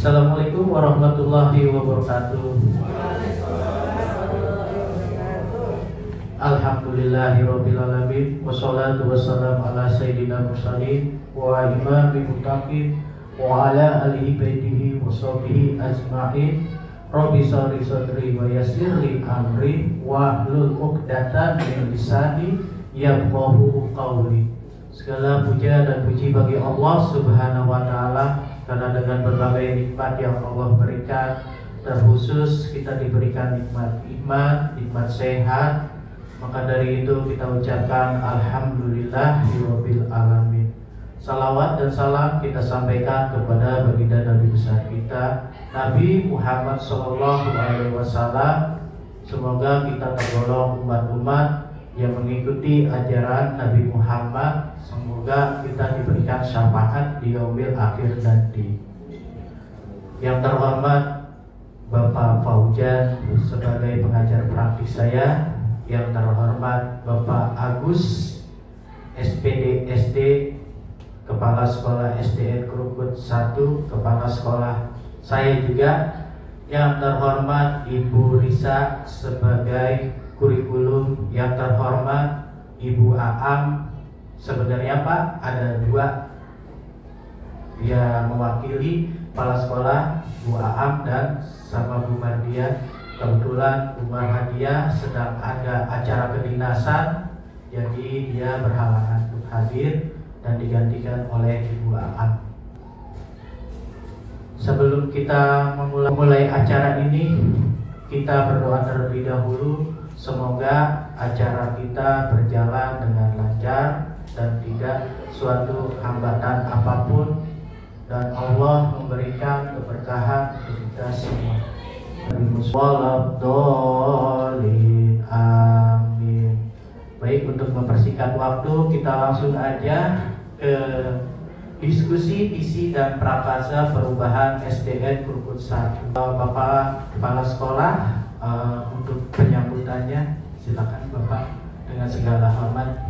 Assalamualaikum warahmatullahi wabarakatuh. Alhamdulillahirabbil alamin wassalatu wassalamu ala sayyidina mursalin wa imamil muttaqin wa ala alihi baitihi wa sahbihi ajma'in. Rabbi shrah sadri wa yassir li amri wa hlul 'uqdatam min lisani yafqahu qawli. Segala puja dan puji bagi Allah Subhanahu wa taala, karena dengan berbagai nikmat yang Allah berikan, terkhusus kita diberikan nikmat iman, nikmat sehat. Maka dari itu kita ucapkan alhamdulillahirabbil alamin. Salawat dan salam kita sampaikan kepada baginda Nabi besar kita, Nabi Muhammad SAW. Semoga kita tergolong umat-umat yang mengikuti ajaran Nabi Muhammad. Semoga kita diberikan syafaat di yaumil akhir nanti. Yang terhormat Bapak Fauzan sebagai pengajar praktis saya, yang terhormat Bapak Agus SPD SD, Kepala Sekolah SDN Krukut 1, Kepala Sekolah saya juga, yang terhormat Ibu Risa sebagai kurikulum, yang terhormat Ibu Aam. Sebenarnya Pak ada dua yang mewakili kepala sekolah, Bu Aam dan sama Bu Mardia. Kebetulan Bu Mardia sedang ada acara kedinasan, jadi dia berhalangan untuk hadir dan digantikan oleh Ibu Aam. Sebelum kita memulai acara ini, kita berdoa terlebih dahulu. Semoga acara kita berjalan dengan lancar dan tidak suatu hambatan apapun, dan Allah memberikan keberkahan untuk kita semua. Amin. Baik, untuk mempersingkat waktu, kita langsung aja ke diskusi isi dan prakarsa perubahan SDN Krukut 1. Bapak Kepala Sekolah, untuk penyambutannya silakan Bapak dengan segala hormat.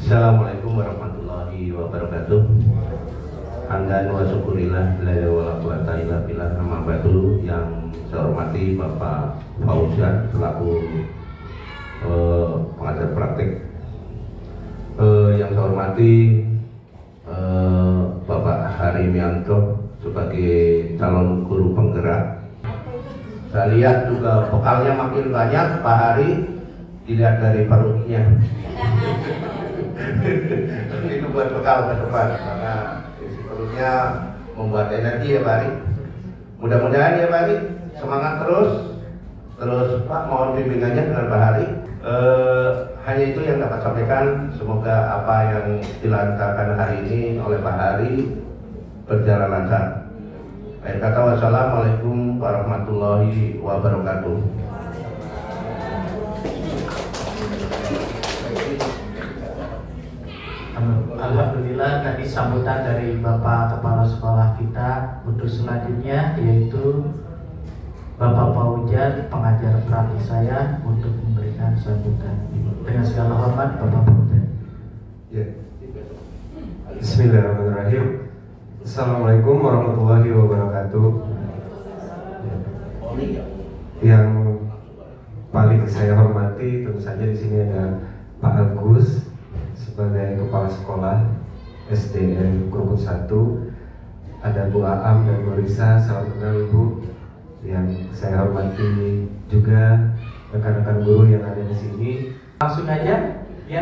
Assalamualaikum warahmatullahi wabarakatuh. Hamdan wa syukurillah la ilaha illa billah. Nama batu yang saya hormati Bapak Fauzan selaku pengajar praktik, yang saya hormati Bapak Harimianto sebagai calon guru penggerak. Saya lihat juga bekalnya makin banyak Pak Hari, dilihat dari perutnya. Itu buat bekal ke depan, karena isi perutnya membuat energi ya Pak Hari. Mudah-mudahan ya Pak Hari, semangat terus Pak, mohon bimbingannya dengan Pak Hari. Hanya itu yang dapat sampaikan. Semoga apa yang dilancarkan hari ini oleh Pak Hari berjalan lancar. Baik kata, wassalamualaikum warahmatullahi wabarakatuh. Alhamdulillah, tadi sambutan dari Bapak Kepala Sekolah kita. Untuk selanjutnya yaitu Bapak Fauzan, pengajar praktis saya, untuk memberikan sambutan. Dengan segala hormat Bapak Fauzan. Ya. Bismillahirrahmanirrahim. Assalamualaikum warahmatullahi wabarakatuh. Yang paling saya hormati tentu saja di sini ada Pak Agus sebagai Kepala Sekolah SDN Krukut 1, ada Bu Aam dan Bu Risa, salam kenal Ibu. Yang saya hormati juga rekan-rekan guru yang ada di sini. Langsung aja ya,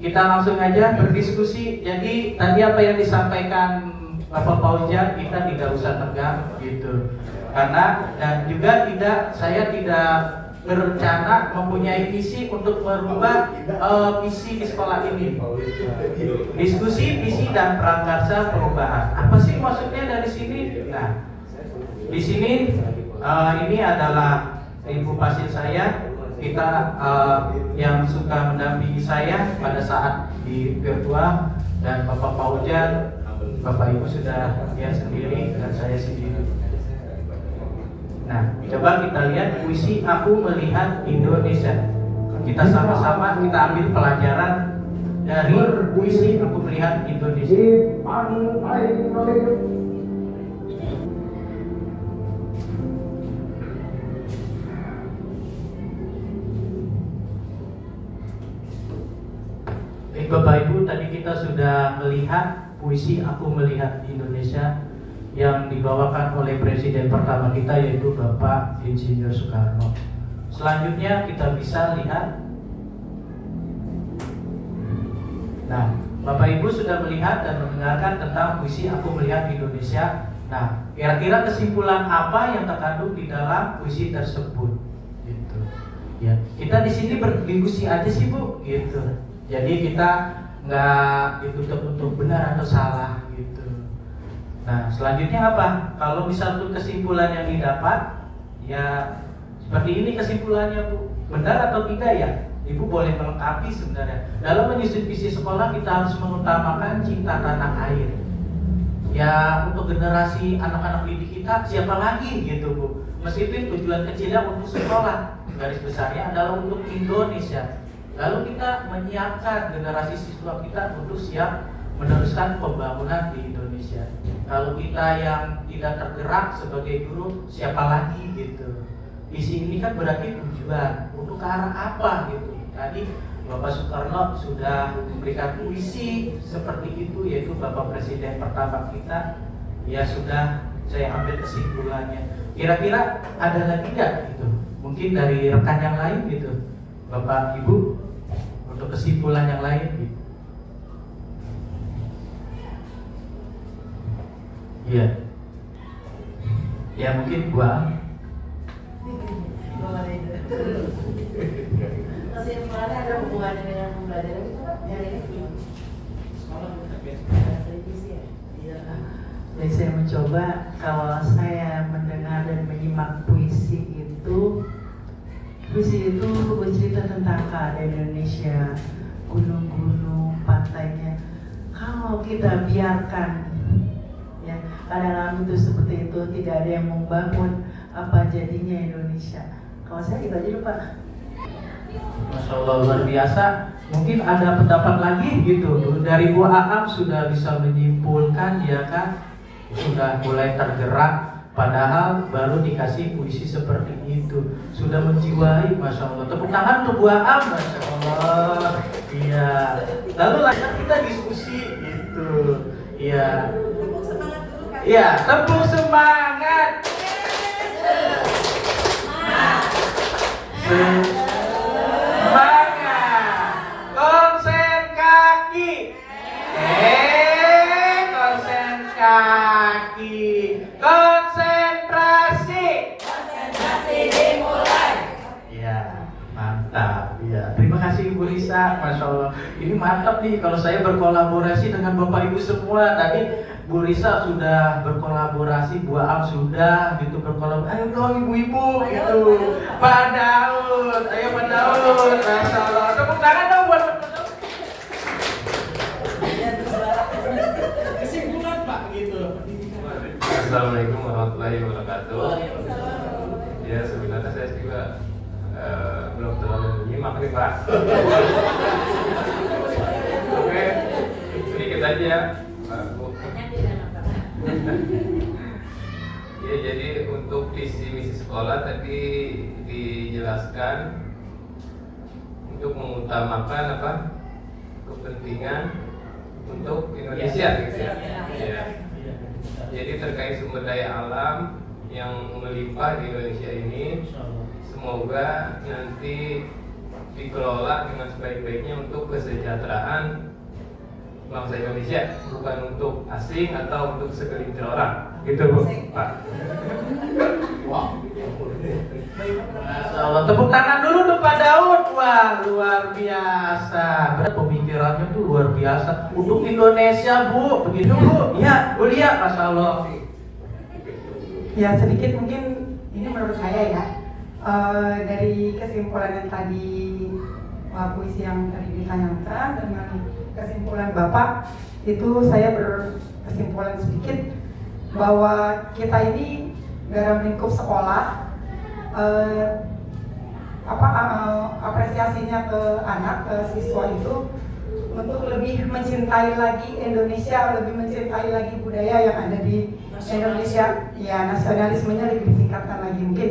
kita langsung aja berdiskusi. Jadi tadi apa yang disampaikan Bapak Fauzan, kita tidak usah tegang gitu, karena dan juga saya tidak berencana mempunyai visi untuk merubah visi di sekolah ini. Diskusi visi dan prakarsa perubahan. Apa sih maksudnya dari sini? Nah, di sini ini adalah Ibu Pasil saya. Kita yang suka mendampingi saya pada saat di virtual, dan Bapak Fauzan, Bapak Ibu sudah lihat sendiri dan saya sendiri. Nah, coba kita lihat puisi Aku Melihat Indonesia. Kita sama-sama kita ambil pelajaran dari puisi Aku Melihat Indonesia. Bapak Ibu, tadi kita sudah melihat puisi Aku Melihat Indonesia yang dibawakan oleh presiden pertama kita, yaitu Bapak Insinyur Soekarno. Selanjutnya kita bisa lihat. Nah, Bapak Ibu sudah melihat dan mendengarkan tentang puisi Aku Melihat Indonesia. Nah, kira-kira kesimpulan apa yang terkandung di dalam puisi tersebut? Gitu. Ya, kita di sini berdiskusi aja sih, Bu, gitu. Jadi kita nggak ditutup untuk benar atau salah gitu. Nah, selanjutnya apa? Kalau misalnya kesimpulan yang didapat, ya seperti ini kesimpulannya, Bu. Benar atau tidak ya? Ibu boleh melengkapi sebenarnya. Dalam menyusun visi sekolah kita harus mengutamakan cinta tanah air. Ya, untuk generasi anak-anak didik kita siapa lagi gitu, Bu. Meskipun tujuan kecilnya untuk sekolah, garis besarnya adalah untuk Indonesia. Lalu kita menyiapkan generasi siswa kita untuk siap meneruskan pembangunan di Indonesia. Kalau kita yang tidak tergerak sebagai guru, siapa lagi gitu. Visi ini kan berarti tujuan untuk ke arah apa gitu. Tadi Bapak Soekarno sudah memberikan puisi seperti itu, yaitu Bapak Presiden pertama kita. Ya sudah, saya ambil kesimpulannya. Kira-kira ada lagi nggak gitu? Mungkin dari rekan yang lain gitu, Bapak Ibu, untuk kesimpulan yang lain gitu. Iya. Ya mungkin gua. Kesimpulannya ada hubungannya dengan pembelajaran itu Pak? Yang ini belum. Jadi saya mencoba, kalau saya mendengar dan menyimak puisi itu bercerita tentang keadaan Indonesia, gunung-gunung, pantainya. Kalau kita biarkan, ya kadang-kadang itu seperti itu, tidak ada yang membangun, apa jadinya Indonesia? Kalau saya gitu aja Pak. Masya Allah, luar biasa. Mungkin ada pendapat lagi gitu. Dari Bu Aam sudah bisa menyimpulkan, ya kan, sudah mulai tergerak. Padahal baru dikasih puisi seperti itu, sudah menjiwai, Masya Allah. Tepuk tangan untuk Bu Aam, Masya Allah. Iya. Lalu lanjut kita diskusi gitu. Iya. Tepuk semangat dulu Kak. Iya, tepuk semangat. Semangat. Konsen kaki. Konsen kaki. Konsentrasi dimulai. Ya, mantap. Ya, terima kasih Ibu Risa, Masya Allah. Ini mantap nih kalau saya berkolaborasi dengan Bapak Ibu semua. Tadi Bu Risa sudah berkolaborasi, Bu Aam sudah gitu berkolaborasi. Ayo dong ibu-ibu gitu. Pak Daud, ayo Pak Daud, Masya Allah. Tepuk tangan dong buat Pak Daud. Kesimpulan Pak gitu. Assalamualaikum warahmatullahi wabarakatuh. Ya sebenarnya saya juga belum terlalu menyimak nih Pak. Oke, sedikit aja Pak Bu. Ya jadi untuk visi misi sekolah tadi dijelaskan untuk mengutamakan apa kepentingan untuk Indonesia gitu ya. Ya. Jadi terkait sumber daya alam yang melimpah di Indonesia ini, semoga nanti dikelola dengan sebaik-baiknya untuk kesejahteraan bangsa Indonesia, bukan untuk asing atau untuk segelintir orang. Gitu Bu, Pak. Wow. Masya Allah, tepuk tangan dulu untuk Pak Daud. Wah, luar biasa. Berat pemikirannya tuh luar biasa. Untuk Indonesia, Bu. Begitu, Bu. Ya, Bu lihat, Masya Allah. Ya, sedikit mungkin ini menurut saya ya. Dari kesimpulan yang tadi puisi yang tadi ditanyakan dengan kesimpulan Bapak, itu saya berkesimpulan sedikit bahwa kita ini dalam lingkup sekolah apresiasinya ke anak, ke siswa itu untuk lebih mencintai lagi Indonesia, lebih mencintai lagi budaya yang ada di Indonesia. Ya, nasionalismenya lebih ditingkatkan lagi mungkin.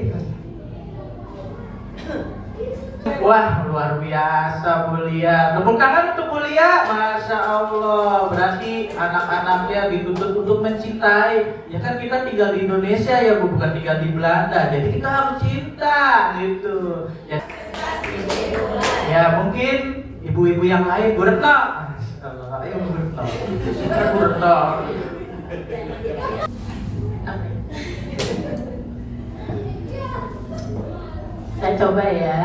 Wah, luar biasa Bu Lia. Tepuk tangan untuk Bu Lia. Masya Allah. Berarti anak-anaknya dituntut untuk mencintai. Ya kan kita tinggal di Indonesia ya Bu, bukan tinggal di Belanda. Jadi kita harus cinta gitu. Ya mungkin ibu-ibu yang lain, Bu Retno. Ayo Bu Retno. Bu Retno. Saya coba ya.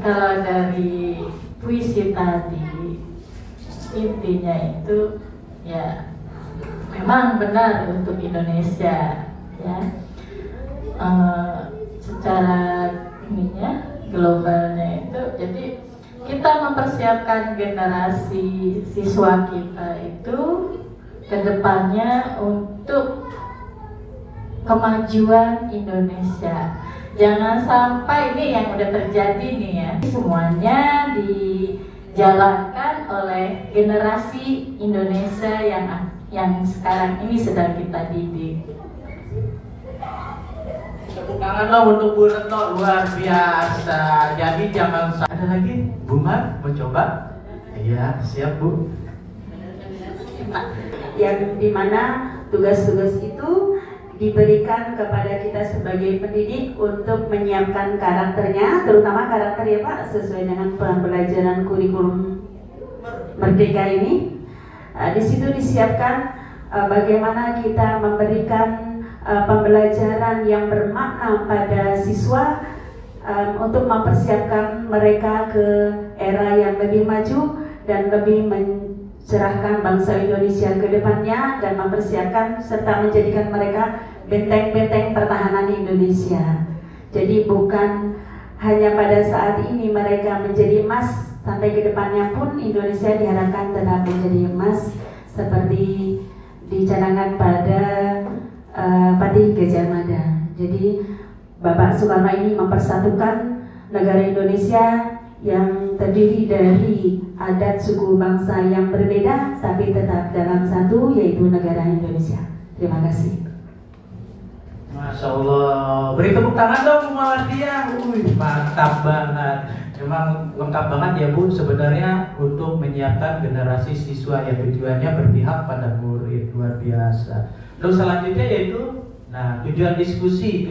Kalau dari puisi tadi, intinya itu ya memang benar untuk Indonesia ya. Secara ininya globalnya itu, jadi kita mempersiapkan generasi siswa kita itu ke depannya untuk kemajuan Indonesia. Jangan sampai ini yang udah terjadi nih ya, semuanya dijalankan oleh generasi Indonesia yang sekarang ini sedang kita didik. Tepuk tangan dong untuk Bu Retno, luar biasa. Jadi jangan ada lagi, Bu Mar mau coba? Iya, siap Bu. Yang dimana tugas-tugas itu diberikan kepada kita sebagai pendidik untuk menyiapkan karakternya, terutama karakter ya Pak, sesuai dengan pembelajaran kurikulum Merdeka ini. Di situ disiapkan bagaimana kita memberikan pembelajaran yang bermakna pada siswa untuk mempersiapkan mereka ke era yang lebih maju dan lebih mencerahkan bangsa Indonesia ke depannya dan mempersiapkan serta menjadikan mereka benteng-benteng pertahanan Indonesia. Jadi bukan hanya pada saat ini mereka menjadi emas, sampai ke depannya pun Indonesia diharapkan tetap menjadi emas seperti dicanangkan pada Patih Gajah Mada. Jadi Bapak Soekarno ini mempersatukan negara Indonesia yang terdiri dari adat suku bangsa yang berbeda tapi tetap dalam satu, yaitu negara Indonesia. Terima kasih. Masya Allah. Beri tepuk tangan dong Bu Mardia. Mantap banget. Memang lengkap banget ya Bu, sebenarnya untuk menyiapkan generasi siswa yang tujuannya berpihak pada murid. Luar biasa. Terus selanjutnya yaitu tujuan diskusi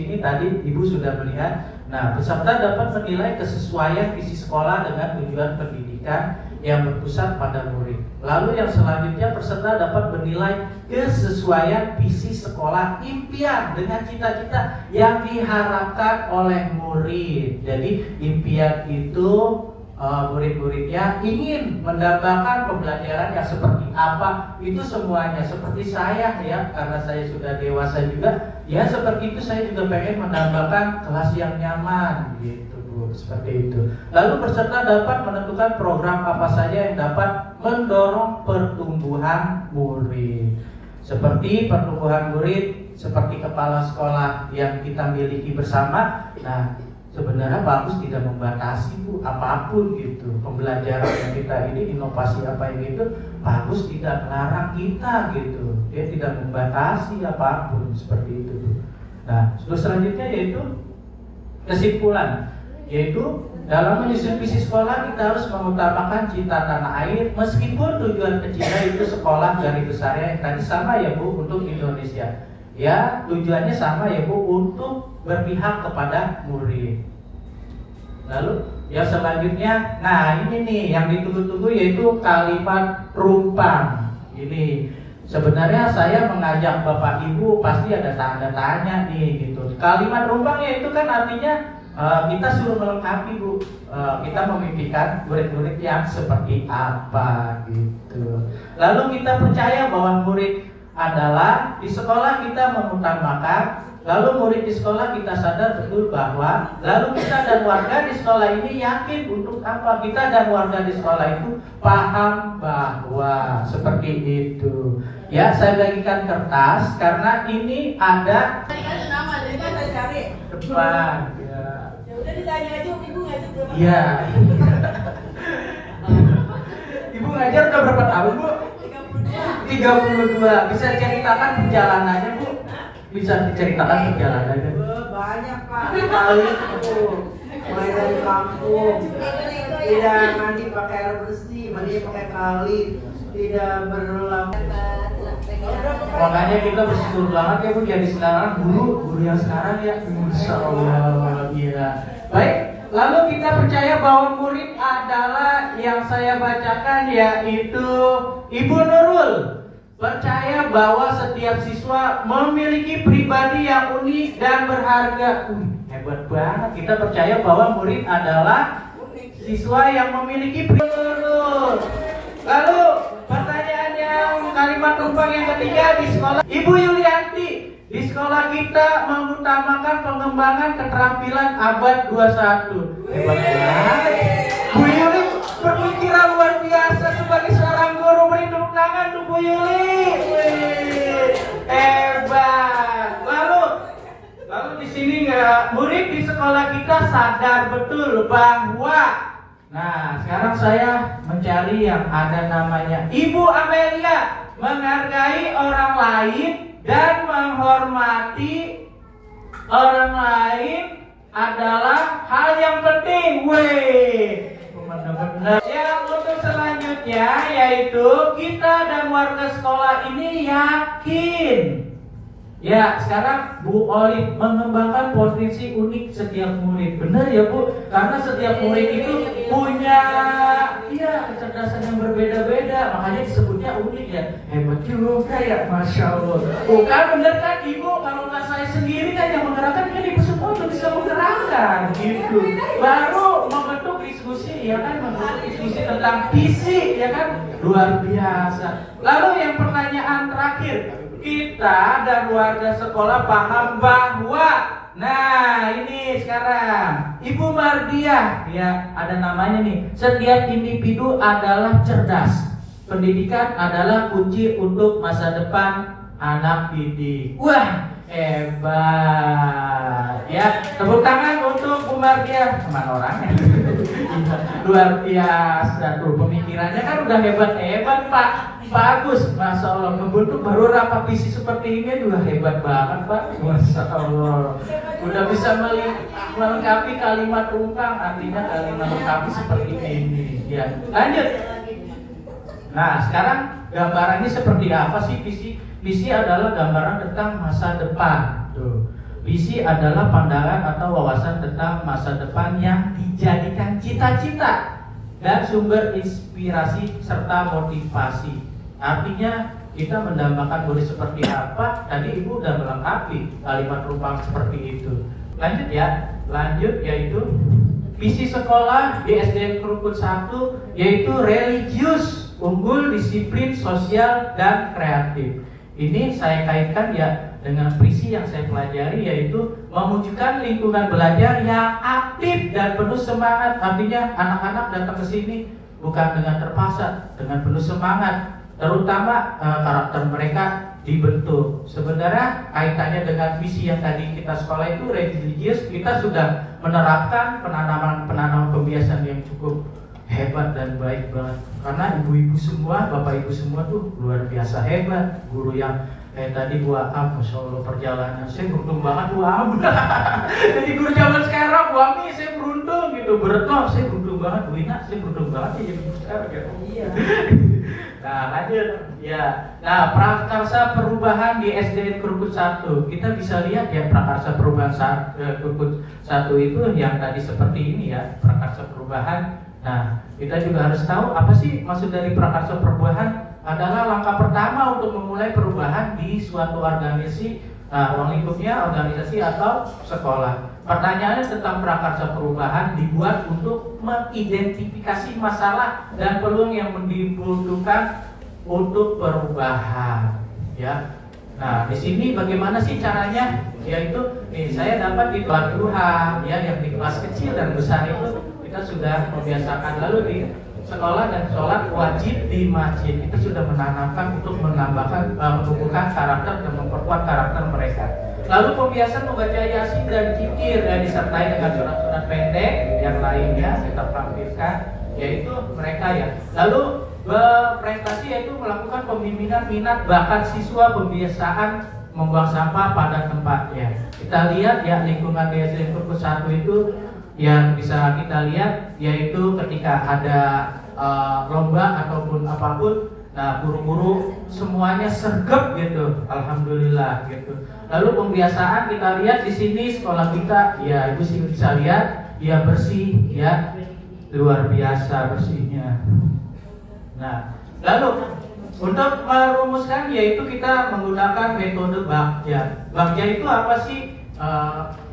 ini tadi Ibu sudah melihat. Nah, peserta dapat menilai kesesuaian visi sekolah dengan tujuan pendidikan yang berpusat pada murid. Lalu yang selanjutnya peserta dapat menilai kesesuaian visi sekolah impian dengan cita-cita yang diharapkan oleh murid. Jadi impian itu murid-muridnya ingin mendapatkan pembelajaran yang seperti apa, itu semuanya. Seperti saya ya, karena saya sudah dewasa juga, ya seperti itu saya juga pengen mendapatkan kelas yang nyaman gitu Bu, seperti itu. Lalu peserta dapat menentukan program apa saja yang dapat mendorong pertumbuhan murid. Seperti pertumbuhan murid, seperti kepala sekolah yang kita miliki bersama. Nah, sebenarnya bagus tidak membatasi Bu, apapun gitu. Pembelajaran yang kita ini, inovasi apa yang itu, bagus tidak melarang kita gitu. Dia tidak membatasi apapun, seperti itu Bu. Nah, terus selanjutnya yaitu kesimpulan, yaitu dalam menyusun visi sekolah kita harus mengutamakan cinta tanah air, meskipun tujuan kecilnya itu sekolah dari besarnya yang tadi sama ya Bu, untuk Indonesia. Ya, tujuannya sama ya Bu, untuk berpihak kepada murid. Lalu yang selanjutnya, nah ini nih yang ditunggu-tunggu, yaitu kalimat rumpang. Ini sebenarnya saya mengajak Bapak Ibu pasti ada tanda tanya nih gitu. Kalimat rumpangnya itu kan artinya kita suruh melengkapi Bu, kita memimpikan murid-murid yang seperti apa gitu. Lalu kita percaya bahwa murid adalah di sekolah kita mengutamakan, lalu murid di sekolah kita sadar betul bahwa, lalu kita dan warga di sekolah ini yakin untuk apa, kita dan warga di sekolah itu paham bahwa seperti itu. Ya, saya bagikan kertas karena ini ada nama, jadi kan saya cari depan. Ya udah ditanya aja, Ibu nggak juga. Iya. Ibu ngajar udah berapa tahun, Bu? 32. Bisa ceritakan perjalanannya, Bu? Bisa diceritakan perjalanannya? Banyak Pak, kali itu mulai dari kampung, tidak mandi pakai air bersih, mandi pakai kali, tidak berlalu. Makanya kita bersyukur banget ya Bu, jadi sekarang guru yang sekarang ya, Masya Allah. Iya. Baik, lalu kita percaya bahwa murid adalah yang saya bacakan yaitu Ibu Nurul. Percaya bahwa setiap siswa memiliki pribadi yang unik dan berharga. Hebat banget. Kita percaya bahwa murid adalah siswa yang memiliki pribadi. Lalu pertanyaan yang kalimat tumpang yang ketiga di sekolah. Ibu Yulianti, di sekolah kita mengutamakan pengembangan keterampilan abad 21. Hebat banget. Bu Yuli berpikiran luar biasa sebagai seorang guru. Beri tepuk tangan untuk Bu Yuli. Hebat. Lalu di sini murid di sekolah kita sadar betul bahwa sekarang saya mencari yang ada namanya Ibu Amelia. Menghargai orang lain dan menghormati orang lain adalah hal yang penting. Benar-benar. Yang untuk selanjutnya yaitu kita dan warga sekolah ini yakin. Ya, sekarang Bu Olive mengembangkan potensi unik setiap murid. Benar ya Bu? Karena setiap murid itu punya kecerdasan yang berbeda-beda. Makanya disebutnya unik ya. Hebat juga ya, Masya Allah. Bukan bener kan Ibu? Kalau nggak saya sendiri kan yang menggerakkan, kan Ibu semua tuh bisa menggerakkan gitu. Baru membentuk diskusi ya kan, membentuk diskusi tentang visi ya kan. Luar biasa. Lalu yang pertanyaan terakhir, kita dan warga sekolah paham bahwa ini sekarang Ibu Mardiah ya, ada namanya nih, setiap individu adalah cerdas. Pendidikan adalah kunci untuk masa depan anak didik. Wah, hebat ya. Tepuk tangan untuk Bu Mardiah. Mana orangnya? Luar biasa tuh, pemikirannya kan udah hebat-hebat Pak Agus, Masya Allah. Membentuk baru rapat visi seperti ini juga hebat banget Pak, Masya Allah. Udah bisa melengkapi kalimat tumpang, artinya kalimat melengkapi seperti ini ya. Lanjut. Nah sekarang gambarannya seperti apa sih visi? Visi adalah gambaran tentang masa depan. Tuh. Visi adalah pandangan atau wawasan tentang masa depan yang dijadikan cita-cita dan sumber inspirasi serta motivasi. Artinya kita mendambakan murid seperti apa? Tadi Ibu udah melengkapi kalimat rumpang seperti itu. Lanjut ya, yaitu visi sekolah di SDN Krukut 1 yaitu religius, unggul, disiplin, sosial, dan kreatif. Ini saya kaitkan ya dengan visi yang saya pelajari, yaitu mewujudkan lingkungan belajar yang aktif dan penuh semangat. Artinya anak-anak datang ke sini bukan dengan terpaksa, dengan penuh semangat. Terutama karakter mereka dibentuk. Sebenarnya kaitannya dengan visi yang tadi kita sekolah itu religius, kita sudah menerapkan penanaman pembiasan yang cukup hebat dan baik banget. Karena ibu-ibu semua, bapak ibu semua tuh luar biasa hebat. Guru yang tadi Bu Am, Masya Allah perjalanan, saya beruntung banget Bu Am. Jadi guru zaman sekarang, Bu Ami saya beruntung gitu. Beretno, saya beruntung banget. Bu Ina, saya beruntung banget ya jadi guru sekarang gitu. Iya. Nah lanjut ya. Nah prakarsa perubahan di SDN Krukut 1, kita bisa lihat ya prakarsa perubahan Krukut 1 itu yang tadi seperti ini ya, prakarsa perubahan. Nah kita juga harus tahu apa sih maksud dari prakarsa perubahan. Adalah langkah pertama untuk memulai perubahan di suatu organisasi, lingkupnya organisasi atau sekolah. Pertanyaannya tentang prakarsa perubahan dibuat untuk mengidentifikasi masalah dan peluang yang dibutuhkan untuk perubahan. Ya. Nah, di sini bagaimana sih caranya? Yaitu, saya dapat di kelas Tuhan, ya, yang di kelas kecil dan besar itu kita sudah membiasakan. Lalu di sekolah dan sholat wajib di masjid, kita sudah menanamkan untuk menumbuhkan karakter dan memperkuat karakter mereka. Lalu pembiasaan membaca Yasin dan zikir dan disertai dengan surat-surat pendek yang lainnya kita tampilkan, yaitu mereka ya. Lalu berprestasi yaitu melakukan pembimbingan minat bakat siswa pembiasaan membuang sampah pada tempatnya. Kita lihat ya lingkungan DSD Kurkus 1 itu yang bisa kita lihat yaitu ketika ada lomba ataupun apapun, nah guru-guru semuanya sergap gitu, alhamdulillah gitu. Lalu pembiasaan kita lihat di sini sekolah kita, ya ibu sih bisa lihat, ya bersih, ya luar biasa bersihnya. Nah, lalu untuk merumuskan yaitu kita menggunakan metode Bagja. Bagja itu apa sih?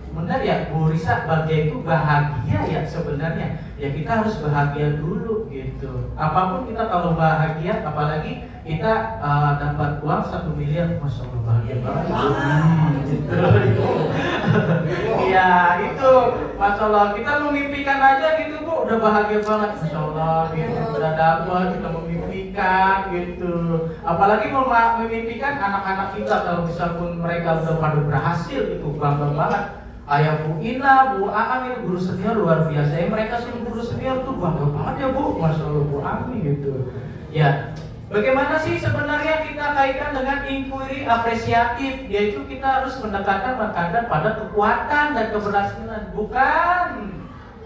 Benar ya, Bu Risa, Bagja itu bahagia ya sebenarnya. Ya kita harus bahagia dulu gitu. Apapun kita kalau bahagia, apalagi kita dapat uang 1 miliar, masya Allah bahagia banget. Gitu. Ya itu, masya Allah kita memimpikan aja gitu Bu, udah bahagia banget, masya Allah gitu. Udah dapat kita memimpikan gitu. Apalagi memimpikan anak-anak kita kalau misalpun mereka udah pada berhasil gitu, bangga banget. Ayah Bu Ina, Bu Aam itu guru senior luar biasa. Ya, mereka suruh guru senior tuh bangga banget ya Bu, masya Allah Bu Ami gitu. Ya, bagaimana sih sebenarnya kita kaitkan dengan inquiry apresiatif, yaitu kita harus mendekatkan pada kekuatan dan keberhasilan, bukan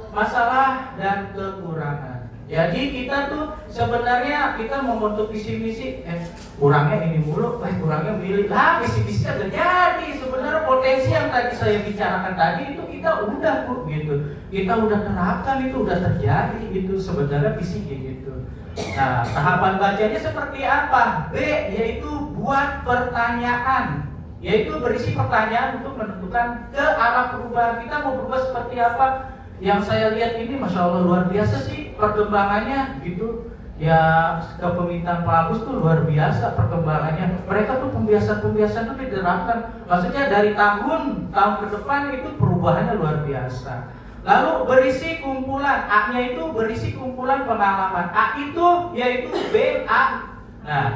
masalah dan kekurangan. Jadi kita tuh sebenarnya kita membentuk visi misi, kurangnya ini mulu, kurangnya milih lah, visi misinya terjadi. Sebenarnya potensi yang tadi saya bicarakan tadi itu kita udah Bu gitu, kita udah terapkan, itu udah terjadi itu sebenarnya visi gitu. Nah tahapan bacanya seperti apa? B yaitu buat pertanyaan, yaitu berisi pertanyaan untuk menentukan ke arah perubahan kita mau berubah seperti apa. Yang saya lihat ini masya Allah luar biasa sih perkembangannya gitu. Ya kepemimpinan Pak Agus tuh luar biasa perkembangannya. Mereka tuh pembiasaan tuh diterapkan. Maksudnya dari tahun ke depan itu perubahannya luar biasa. Lalu berisi kumpulan, A-nya itu berisi kumpulan pengalaman. A itu yaitu B, A. Nah,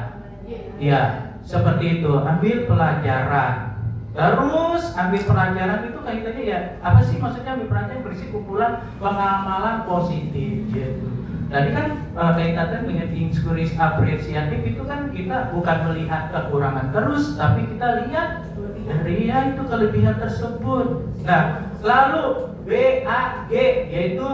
ya seperti itu. Ambil pelajaran. Terus ambil pelajaran itu kaitannya ya apa sih maksudnya ambil pelajaran berisi kumpulan pengamalan positif gitu. Tadi kan kaitannya dengan inquiry apresiatif itu kan kita bukan melihat kekurangan terus, tapi kita lihat dari ya itu kelebihan tersebut. Nah, lalu BAG yaitu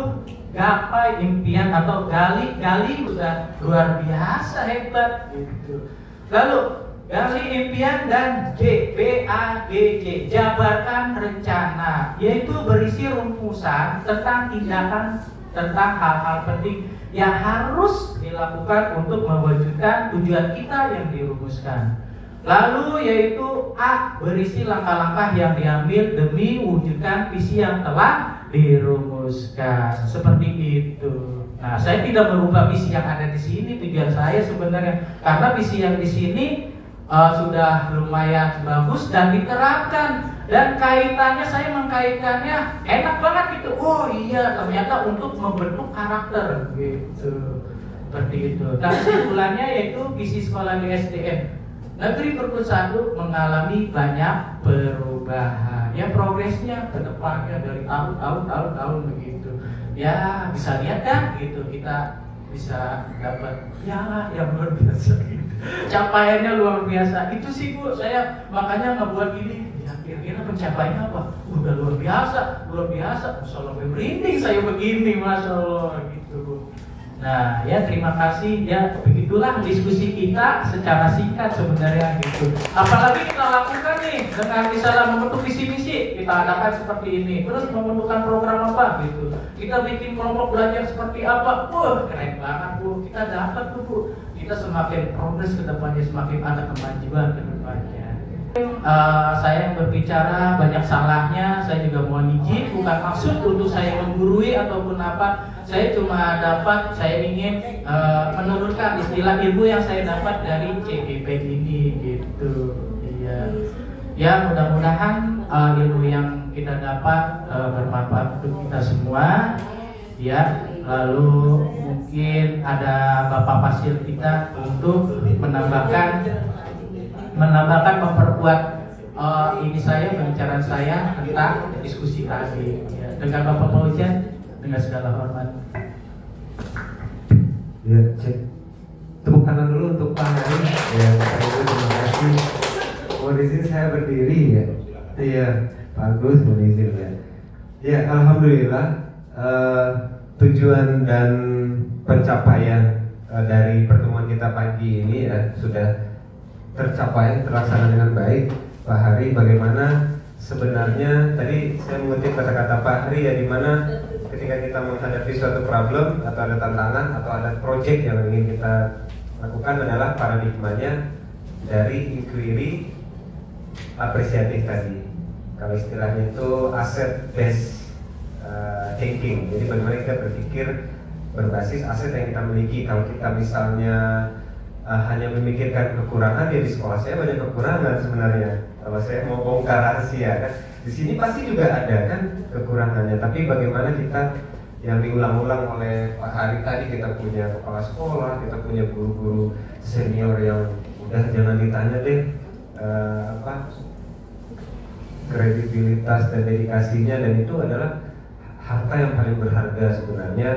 gapai impian atau gali sudah luar biasa hebat gitu. Lalu gali impian dan J, BAGJ, jabarkan rencana, yaitu berisi rumusan tentang tindakan, tentang hal-hal penting yang harus dilakukan untuk mewujudkan tujuan kita yang dirumuskan. Lalu yaitu A, berisi langkah-langkah yang diambil demi wujudkan visi yang telah dirumuskan. Seperti itu. Nah, saya tidak merubah visi yang ada di sini, tujuan saya sebenarnya karena visi yang di sini sudah lumayan bagus dan diterapkan, dan kaitannya saya mengkaitkannya enak banget gitu. Oh iya, ternyata untuk membentuk karakter gitu. Seperti itu. Dan kesimpulannya yaitu visi sekolah di SDN Negeri Kurkus 1 mengalami banyak perubahan. Ya progresnya ke depannya dari tahun begitu. Ya bisa lihat kan gitu, kita bisa dapat ya yang luar biasa gitu. Capaiannya luar biasa. Itu sih Bu, saya makanya ngebuat ini. Ya kira-kira pencapaiannya apa? Udah luar biasa. Masya Allah, merinding saya begini, masya Allah gitu Bu. Nah ya terima kasih ya, begitulah diskusi kita secara singkat sebenarnya gitu. Apalagi kita lakukan nih dengan misalnya membentuk visi-misi, kita adakan seperti ini, terus membentukkan program apa gitu, kita bikin kelompok belajar seperti apa, keren banget Bu, kita dapat tuh Bu, kita semakin progres ke depannya, semakin ada kemajuan ke depannya. Saya berbicara banyak salahnya, saya juga mohon izin, bukan maksud untuk saya menggurui ataupun apa. Saya cuma saya ingin menurunkan istilah ilmu yang saya dapat dari CGP ini gitu. Iya. Ya mudah-mudahan ilmu yang kita dapat bermanfaat untuk kita semua. Ya, lalu mungkin ada Bapak Fasil kita untuk menambahkan memperkuat ini saya pembicaraan saya tentang diskusi tadi. Ya, dengan Bapak Paujan dengan segala hormat. Ya, cek. tepuk tangan dulu untuk Pak Hari. Ya, Pak Ibu terima kasih. Mohon izin saya berdiri ya. Iya, Pak Agus mohon izin ya. Ya, alhamdulillah tujuan dan pencapaian dari pertemuan kita pagi ini ya sudah tercapai, terlaksana dengan baik. Pak Hari, bagaimana sebenarnya tadi saya mengutip kata-kata Pak Hari ya, dimana ketika kita menghadapi suatu problem atau ada tantangan atau ada project yang ingin kita lakukan adalah paradigmanya dari inquiry apresiatif tadi. Kalau istilahnya itu asset based thinking. Jadi bagaimana kita berpikir berbasis aset yang kita miliki. Kalau kita misalnya hanya memikirkan kekurangan, ya di sekolah saya banyak kekurangan sebenarnya. Kalau saya mau bongkar rahasia kan, di sini pasti juga ada kan kekurangannya. Tapi bagaimana kita yang diulang-ulang oleh Pak Hari tadi, kita punya kepala sekolah, kita punya guru-guru senior yang udah jangan ditanya deh kredibilitas dan dedikasinya, dan itu adalah harta yang paling berharga sebenarnya,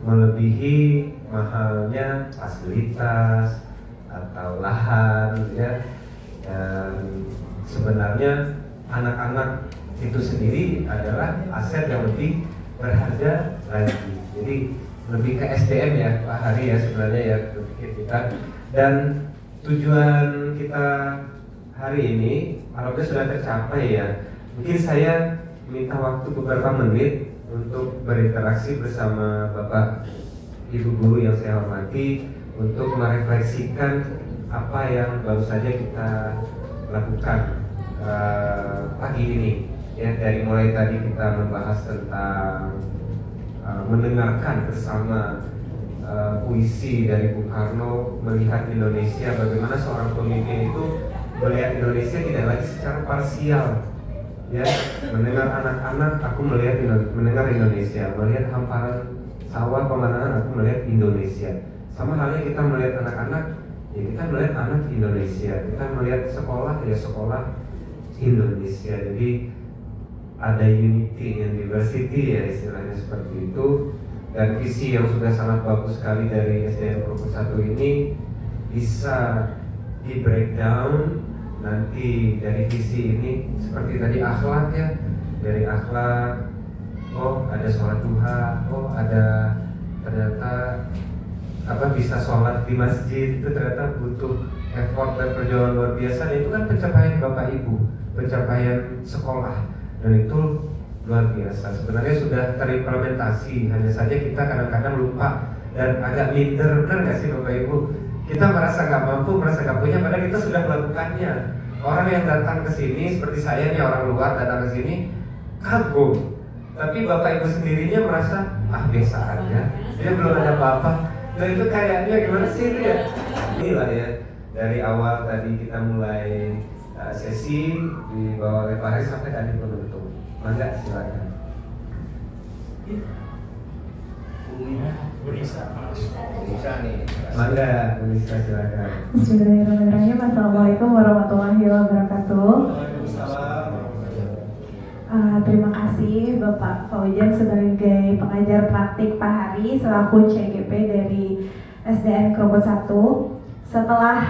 melebihi mahalnya fasilitas atau lahan ya. Dan sebenarnya anak-anak itu sendiri adalah aset yang lebih berharga lagi. Jadi lebih ke SDM ya Pak Hari ya sebenarnya ya berpikir kita. Dan tujuan kita hari ini alhamdulillah sudah tercapai ya. Mungkin saya minta waktu beberapa menit untuk berinteraksi bersama Bapak Ibu guru yang saya hormati untuk merefleksikan apa yang baru saja kita lakukan pagi ini ya. Dari mulai tadi kita membahas tentang mendengarkan bersama puisi dari Bung Karno, melihat Indonesia, bagaimana seorang pemimpin itu melihat Indonesia tidak lagi secara parsial ya. Mendengar anak-anak, aku mendengar Indonesia, melihat hamparan sawah pemandangan, aku melihat Indonesia. Sama halnya kita melihat anak-anak, ya kita melihat anak Indonesia. Kita melihat sekolah, ya sekolah Indonesia. Jadi ada unity and diversity ya istilahnya seperti itu. Dan visi yang sudah sangat bagus sekali dari SDN Krukut 1 ini bisa di breakdown nanti dari visi ini, seperti tadi akhlak ya, dari akhlak, oh ada sholat duha, oh ada ternyata bisa sholat di masjid, itu ternyata butuh effort dan perjuangan luar biasa. Dan itu kan pencapaian Bapak Ibu, pencapaian sekolah, dan itu luar biasa. Sebenarnya sudah terimplementasi, hanya saja kita kadang-kadang lupa dan agak minder, benar nggak sih Bapak Ibu? Kita merasa nggak mampu, merasa nggak punya, padahal kita sudah melakukannya. Orang yang datang ke sini seperti saya nih, orang luar datang ke sini kagum, tapi Bapak Ibu sendirinya merasa biasa aja, dia belum ada apa-apa. Nah itu kayaknya gimana sih itu ya? Inilah ya, dari awal tadi kita mulai sesi dibawa oleh Pak Hari sampai tadi penutup. Mangga silakan. Bisa nih. Mangga, bisa silakan. Bismillahirrahmanirrahim. Assalamualaikum warahmatullahi wabarakatuh. Terima kasih Bapak Fauzan sebagai pengajar praktik Pak Hari selaku CGP dari SDN Krukut 1. Setelah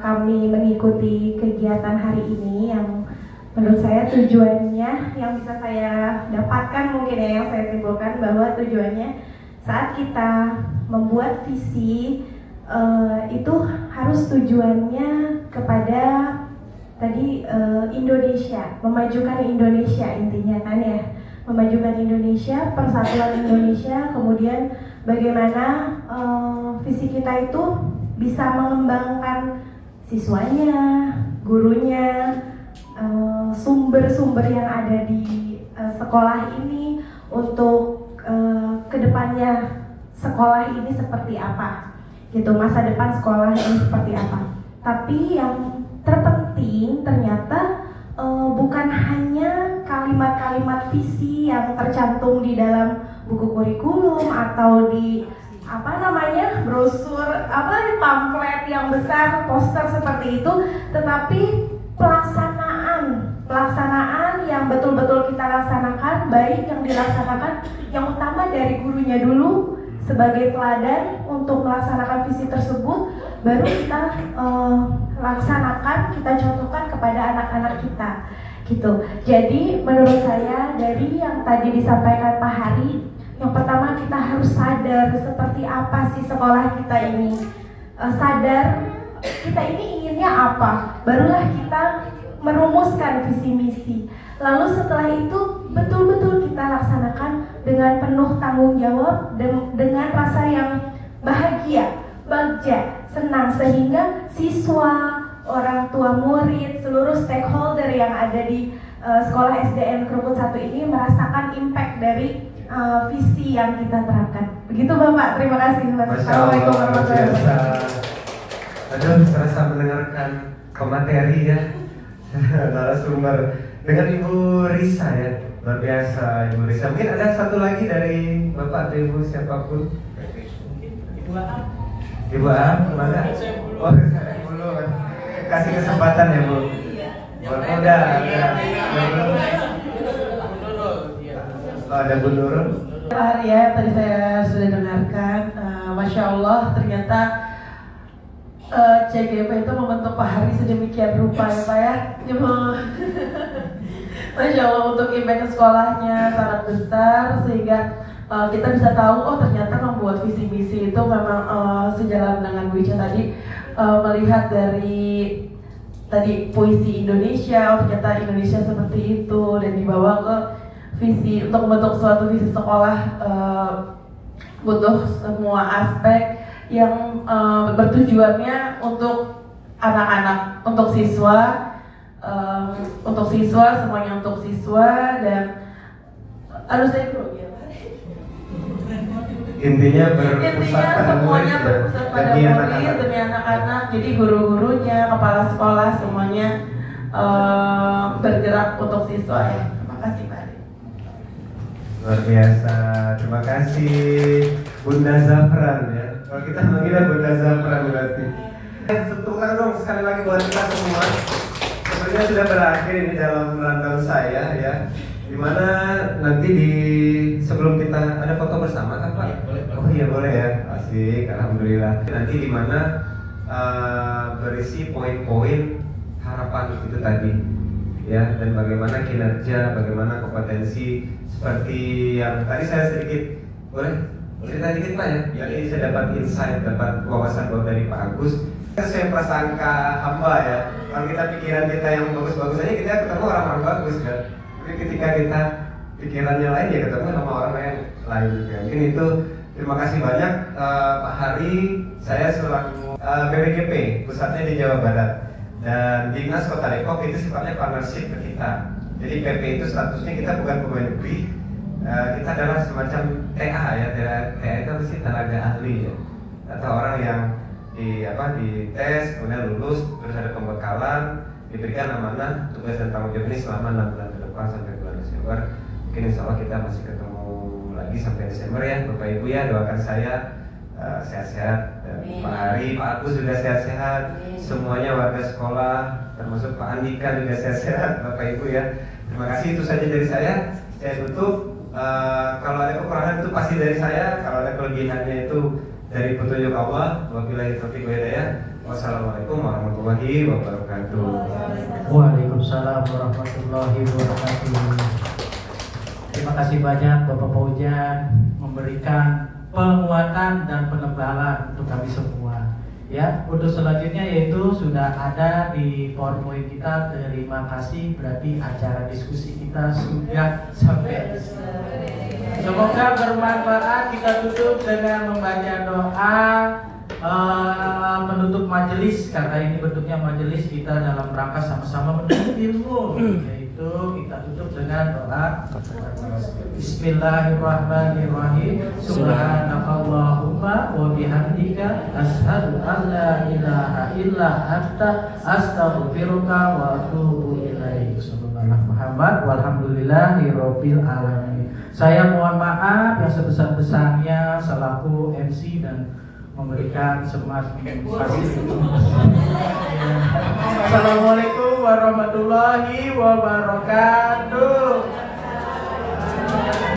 kami mengikuti kegiatan hari ini yang menurut saya tujuannya yang bisa saya dapatkan mungkin ya, yang saya simpulkan bahwa tujuannya saat kita membuat visi itu harus tujuannya kepada tadi Indonesia, memajukan Indonesia intinya kan ya, memajukan Indonesia, persatuan Indonesia, kemudian bagaimana visi kita itu bisa mengembangkan siswanya, gurunya, sumber-sumber yang ada di sekolah ini untuk kedepannya sekolah ini seperti apa, gitu, masa depan sekolah ini seperti apa. Tapi yang terpenting ternyata bukan hanya kalimat-kalimat visi yang tercantum di dalam buku kurikulum atau di brosur, pamflet yang besar, poster seperti itu, tetapi pelaksanaan yang betul-betul kita laksanakan, baik yang dilaksanakan yang utama dari gurunya dulu sebagai teladan untuk melaksanakan visi tersebut, baru kita laksanakan, kita contohkan kepada anak-anak kita gitu. Jadi menurut saya dari yang tadi disampaikan Pak Hari, yang pertama kita harus sadar seperti apa sih sekolah kita ini, sadar kita ini inginnya apa, barulah kita merumuskan visi misi. Lalu setelah itu betul-betul kita laksanakan dengan penuh tanggung jawab dan dengan rasa yang bahagia, bagja, senang, sehingga siswa, orang tua murid, seluruh stakeholder yang ada di sekolah SDN Krukut 1 ini merasakan impact dari visi yang kita terapkan. Begitu Bapak, terima kasih. Assalamualaikum warahmatullahi wabarakatuh. Aduh, serasa mendengarkan pemateri ya, narasumber dengan Ibu Risa ya, luar biasa Ibu Risa. Mungkin ada satu lagi dari Bapak atau Ibu siapapun. Ibu A. Ibu A, mana? Oh, saya dulu. Kasih kesempatan ya Bu. Udah. Oh, ada Bu Nurul. Hari ya, tadi saya sudah dengarkan, Masya Allah ternyata CGP itu membentuk Pak Hari sedemikian rupa ya Pak ya. Masya Allah, untuk impact sekolahnya sangat besar sehingga kita bisa tahu, oh ternyata membuat visi misi itu memang sejalan dengan Bu Ica tadi, melihat dari tadi puisi Indonesia, oh ternyata Indonesia seperti itu, dan dibawa ke visi untuk membentuk suatu visi sekolah, butuh semua aspek yang bertujuannya untuk anak-anak, untuk siswa, semuanya untuk siswa, dan harus saya intinya berpusat pada semuanya murid, berpusat pada murid demi anak-anak. Jadi guru-gurunya, kepala sekolah semuanya bergerak untuk siswa ya. Terima kasih Pak. Luar biasa, terima kasih Bunda Zafran ya. Kalau kita manggilnya Bunda Zafran berarti. Tepuk dong sekali lagi buat kita semua. Sebenarnya sudah berakhir ini dalam rundown saya ya. Dimana nanti sebelum kita ada foto bersama kan Pak? Boleh. Oh iya boleh ya, asik, alhamdulillah. Nanti dimana berisi poin-poin harapan itu tadi ya, dan bagaimana kinerja, bagaimana kompetensi seperti yang tadi saya sedikit boleh cerita dikit Pak ya. Jadi saya dapat insight, dapat wawasan baru dari Pak Agus. Saya prasangka hamba ya. Kalau kita pikiran kita yang bagus-bagus aja, kita ketemu orang-orang bagus kan. Tapi ketika kita pikirannya lain ya ketemu sama orang yang lain juga. Mungkin itu. Terima kasih banyak Pak Hari. Saya selaku BPGP, pusatnya di Jawa Barat, dan Dinas Kota Depok itu sifatnya partnership ke kita. Jadi PP itu statusnya kita bukan pegawai negeri, kita adalah semacam TA ya. TA itu apa sih? Tenaga ahli ya, atau orang yang dites kemudian lulus, terus ada pembekalan, diberikan amanah tugas dan tanggung jawab ini selama 6 bulan ke depan sampai bulan Desember. Mungkin insya Allah kita masih ketemu lagi sampai Desember ya Bapak Ibu ya. Doakan saya sehat-sehat, Pak Hari, Pak Agus juga sehat-sehat, semuanya warga sekolah termasuk Pak Andika juga sehat-sehat Bapak Ibu ya. Terima kasih, itu saja dari saya tutup. Kalau ada kekurangan itu pasti dari saya, kalau ada kelebihannya itu dari petunjuk Allah. Wabillahi taufiq wal hidayah. Wassalamualaikum warahmatullahi wabarakatuh. Waalaikumsalam warahmatullahi wabarakatuh. Terima kasih banyak Bapak Paujan memberikan penguatan dan penebalan untuk kami semua. Ya, untuk selanjutnya yaitu sudah ada di PowerPoint kita. Terima kasih, berarti acara diskusi kita sudah sampai. Semoga bermanfaat. Kita tutup dengan membaca doa menutup majelis, karena ini bentuknya majelis kita dalam rangka sama-sama menuntut ilmu. Yaitu kita tutup dengan doa. Bismillahirrahmanirrahim. Subhanakallahumma wa bihamdika asyhadu an la ilaha illa anta astaghfiruka wa atubu ilaik. Sallallahu Muhammad walhamdulillahirabbil alamin. Saya mohon maaf yang sebesar-besarnya selaku MC dan memberikan semangat. Assalamualaikum warahmatullahi wabarakatuh.